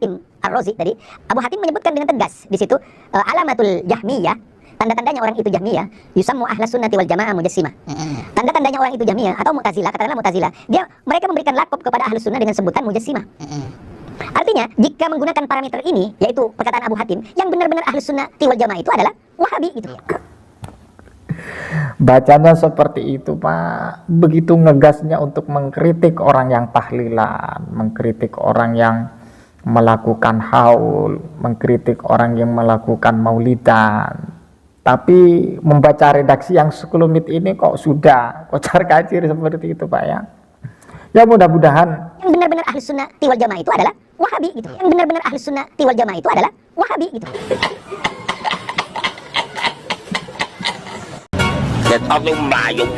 Hatim Ar-Razi tadi, Abu Hatim menyebutkan dengan tegas di situ alamatul Jahmiyah, tanda-tandanya orang itu Jahmiyah, yusammu ahlas sunnati wal jamaah mujassimah. Tanda-tandanya orang itu Jahmiyah atau Mu'tazilah, katakanlah Mu'tazilah, mereka memberikan lakop kepada ahlus sunnah dengan sebutan mujassimah. Artinya, jika menggunakan parameter ini, yaitu perkataan Abu Hatim, yang benar-benar ahlus sunnati wal jamaah itu adalah Wahabi itu. Bacanya seperti itu, Pak. Begitu ngegasnya untuk mengkritik orang yang tahlilan, mengkritik orang yang melakukan haul, mengkritik orang yang melakukan maulidan. Tapi membaca redaksi yang sekelumit ini kok sudah kocar-kacir seperti itu, Pak ya. Ya mudah-mudahan yang benar-benar ahlus sunnati wal jamaah itu adalah Wahabi gitu. Yang benar-benar ahlus sunnati wal jamaah itu adalah Wahabi gitu. Get out yung mayong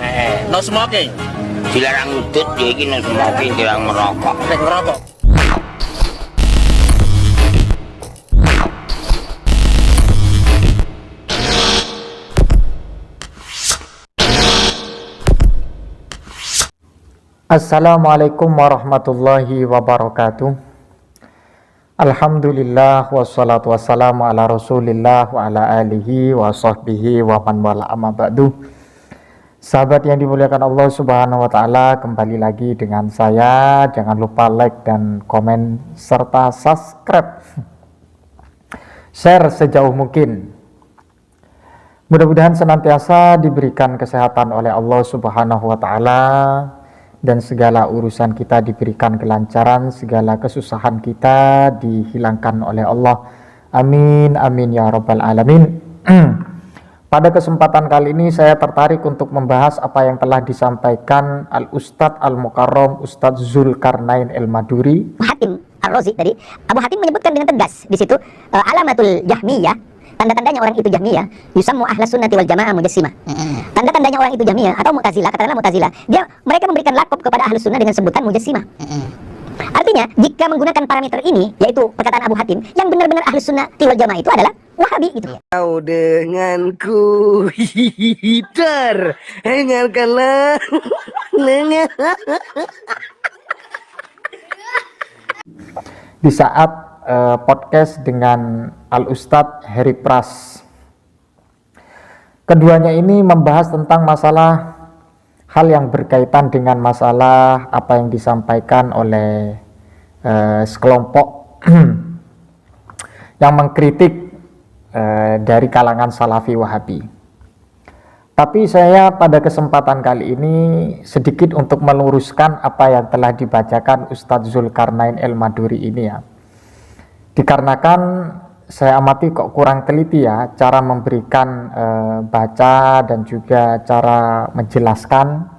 No smoking. dilarang udut, jadi no smoking, dilarang merokok. Ngerokok. Assalamualaikum warahmatullahi wabarakatuh. Alhamdulillah wassalatu wassalamu ala rasulillah wa ala alihi wa sahbihi wa man wala amma ba'du. Sahabat yang dimuliakan Allah subhanahu wa ta'ala, kembali lagi dengan saya. Jangan lupa like dan komen serta subscribe, share sejauh mungkin. Mudah-mudahan senantiasa diberikan kesehatan oleh Allah subhanahu wa ta'ala, dan segala urusan kita diberikan kelancaran, segala kesusahan kita dihilangkan oleh Allah. Amin, amin ya rabbal alamin. Pada kesempatan kali ini saya tertarik untuk membahas apa yang telah disampaikan Al-Ustadz Al-Mukarram Ustadz Zulkarnain El-Maduri. Hatim Ar-Razi tadi, Abu Hatim menyebutkan dengan tegas di situ alamatul Jahmiyah, tanda-tandanya orang itu Jahmiyah, yusammu ahlas sunnati wal jamaah mujassimah. Tanda-tandanya orang itu Jahmiyah atau Mu'tazilah, katakanlah Mu'tazilah, mereka memberikan lakop kepada ahlus sunnah dengan sebutan mujassimah. Artinya, jika menggunakan parameter ini, yaitu perkataan Abu Hatim, yang benar-benar ahlus sunnati wal jamaah itu adalah Wahabi itu. Kau denganku hitar, dengarkanlah. Di saat podcast dengan Al-Ustadz Heri Pras, keduanya ini membahas tentang masalah hal yang berkaitan dengan masalah apa yang disampaikan oleh sekelompok yang mengkritik dari kalangan Salafi Wahabi. Tapi saya pada kesempatan kali ini sedikit untuk meluruskan apa yang telah dibacakan Ustadz Zulkarnain El-Maduri ini ya. Dikarenakan saya amati kok kurang teliti ya cara memberikan baca dan juga cara menjelaskan,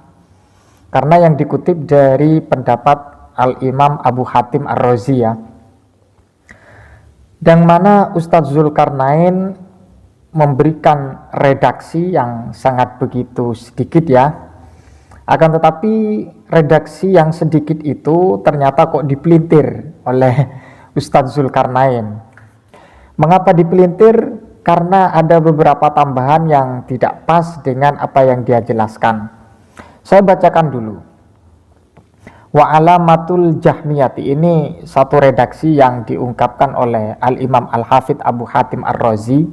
karena yang dikutip dari pendapat Al-Imam Abu Hatim Ar-Razi ya, yang mana Ustadz Zulkarnain memberikan redaksi yang sangat begitu sedikit ya, akan tetapi redaksi yang sedikit itu ternyata kok dipelintir oleh Ustadz Zulkarnain. Mengapa dipelintir? Karena ada beberapa tambahan yang tidak pas dengan apa yang dia jelaskan. Saya bacakan dulu. Wa alamatul jahmiyati, ini satu redaksi yang diungkapkan oleh Al-Imam Al-Hafidh Abu Hatim Ar-Razi,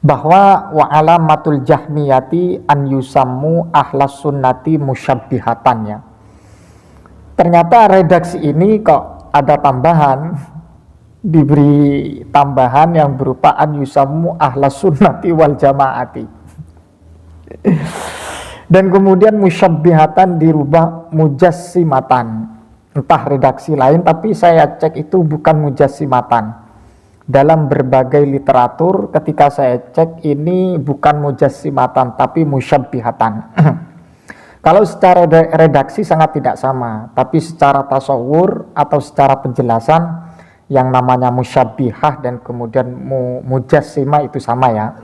bahwa wa alamatul jahmiyati an yusammu ahlas sunnati musyabbihatannya. Ternyata redaksi ini kok ada tambahan, diberi tambahan yang berupa an yusammu ahlas sunnati wal jamaati. Dan kemudian musyabbihatan dirubah mujassimatan. Entah redaksi lain, tapi saya cek itu bukan mujassimatan. Dalam berbagai literatur ketika saya cek ini bukan mujassimatan tapi musyabbihatan. Kalau secara redaksi sangat tidak sama, tapi secara tasawur atau secara penjelasan yang namanya musyabbihah dan kemudian mujassimah itu sama ya.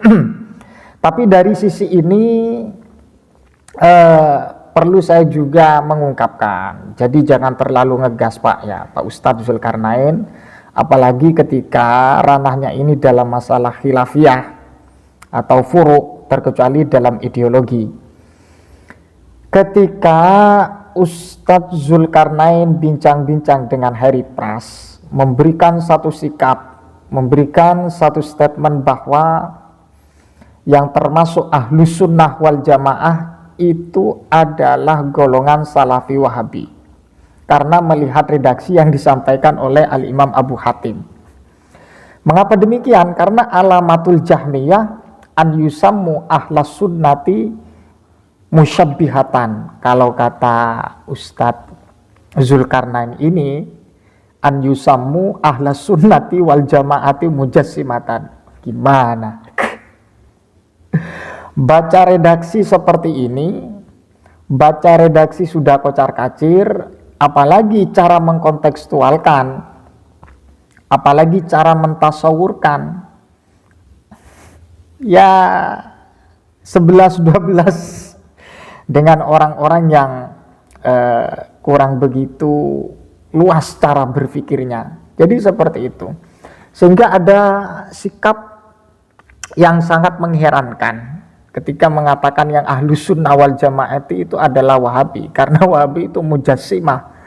Tapi dari sisi ini perlu saya juga mengungkapkan, jadi jangan terlalu ngegas Pak ya, Pak Ustadz Zulkarnain, apalagi ketika ranahnya ini dalam masalah khilafiyah atau furu', terkecuali dalam ideologi. Ketika Ustadz Zulkarnain bincang-bincang dengan Harry Pras, memberikan satu sikap, memberikan satu statement bahwa yang termasuk Ahlus Sunnah wal Jamaah itu adalah golongan Salafi Wahabi, karena melihat redaksi yang disampaikan oleh Al-Imam Abu Hatim. Mengapa demikian? Karena alamatul Jahmiyah an yusammu ahlas sunnati musyabbihatan. Kalau kata Ustadz Zulkarnain ini, an yusammu ahlas sunnati wal jamaati mujassimatan. Gimana? Baca redaksi seperti ini, baca redaksi sudah kocar-kacir, apalagi cara mengkontekstualkan, apalagi cara mentasawurkan, ya 11-12 dengan orang-orang yang kurang begitu luas cara berpikirnya. Jadi seperti itu, sehingga ada sikap yang sangat mengherankan ketika mengatakan yang Ahlus Sunnah wal Jamaah itu adalah Wahabi, karena Wahabi itu mujassimah.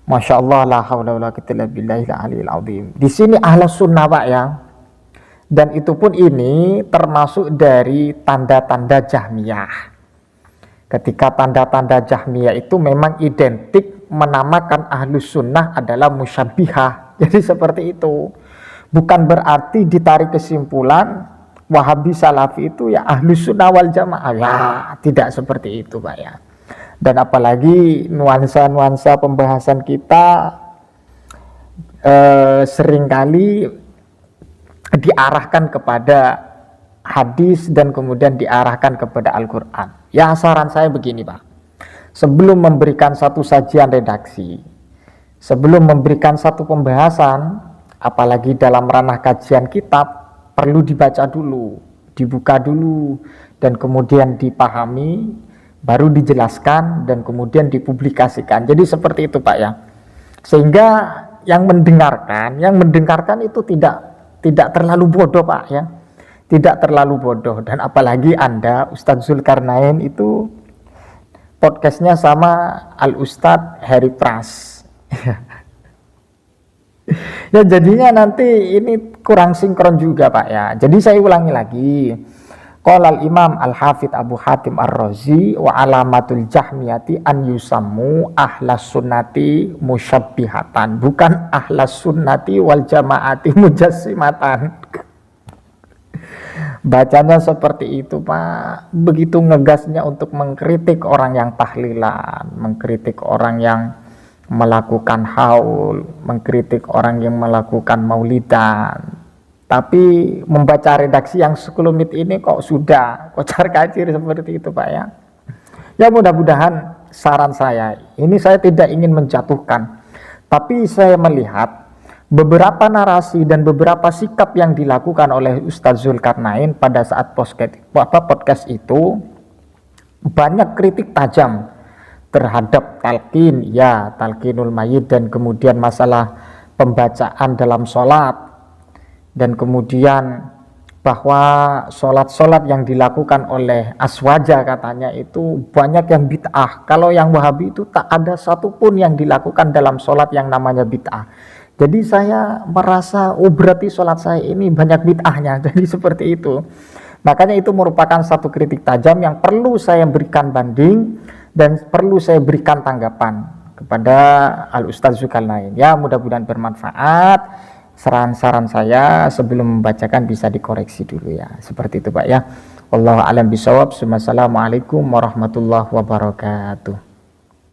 Masya Allah, la haula wala quwwata illa billahil aliyil azim. Di sini Ahlus Sunnah, Pak, ya. Dan itu pun ini termasuk dari tanda-tanda Jahmiyah. Ketika tanda-tanda Jahmiyah itu memang identik menamakan Ahlus Sunnah adalah musyabbihah. Jadi seperti itu. Bukan berarti ditarik kesimpulan Wahabi Salafi itu ya Ahlus Sunnah wal Jamaah. Ya, tidak seperti itu, Pak, ya. Dan apalagi nuansa-nuansa pembahasan kita seringkali diarahkan kepada hadis dan kemudian diarahkan kepada Al-Quran. Ya, saran saya begini, Pak, sebelum memberikan satu sajian redaksi, sebelum memberikan satu pembahasan, apalagi dalam ranah kajian kitab, perlu dibaca dulu, dibuka dulu, dan kemudian dipahami, baru dijelaskan, dan kemudian dipublikasikan. Jadi seperti itu, Pak, ya. Sehingga yang mendengarkan itu tidak terlalu bodoh, Pak, ya. Tidak terlalu bodoh. Dan apalagi Anda, Ustadz Zulkarnain itu podcastnya sama Al-Ustadz Harry Pras. Ya, jadinya nanti ini kurang sinkron juga, Pak, ya. Jadi saya ulangi lagi. Qala al-Imam Al-Hafidh Abu Hatim Ar-Razi wa alamatul Jahmiyati an yusammu ahlas sunnati musyabbihatan, bukan ahlas sunnati wal jamaati mujassimatan. Bacanya seperti itu, Pak. Begitu ngegasnya untuk mengkritik orang yang tahlilan, mengkritik orang yang melakukan haul, mengkritik orang yang melakukan maulidan. Tapi membaca redaksi yang sekelumit ini kok sudah kocar-kacir seperti itu, Pak, ya. Ya, mudah-mudahan saran saya, ini saya tidak ingin menjatuhkan, tapi saya melihat beberapa narasi dan beberapa sikap yang dilakukan oleh Ustadz Zulkarnain pada saat podcast itu banyak kritik tajam terhadap talqin, ya, talqinul mayyit, dan kemudian masalah pembacaan dalam sholat, dan kemudian bahwa sholat-sholat yang dilakukan oleh aswaja katanya itu banyak yang bid'ah. Kalau yang Wahabi itu tak ada satupun yang dilakukan dalam sholat yang namanya bid'ah. Jadi saya merasa, oh berarti sholat saya ini banyak bid'ahnya. Jadi seperti itu. Makanya itu merupakan satu kritik tajam yang perlu saya berikan banding dan perlu saya berikan tanggapan kepada Al-Ustadz Zulkarnain. Ya, mudah-mudahan bermanfaat. Saran-saran saya sebelum membacakan bisa dikoreksi dulu, ya. Seperti itu, Pak, ya. Wallahu a'lam bishawab. Wassalamualaikum warahmatullahi wabarakatuh.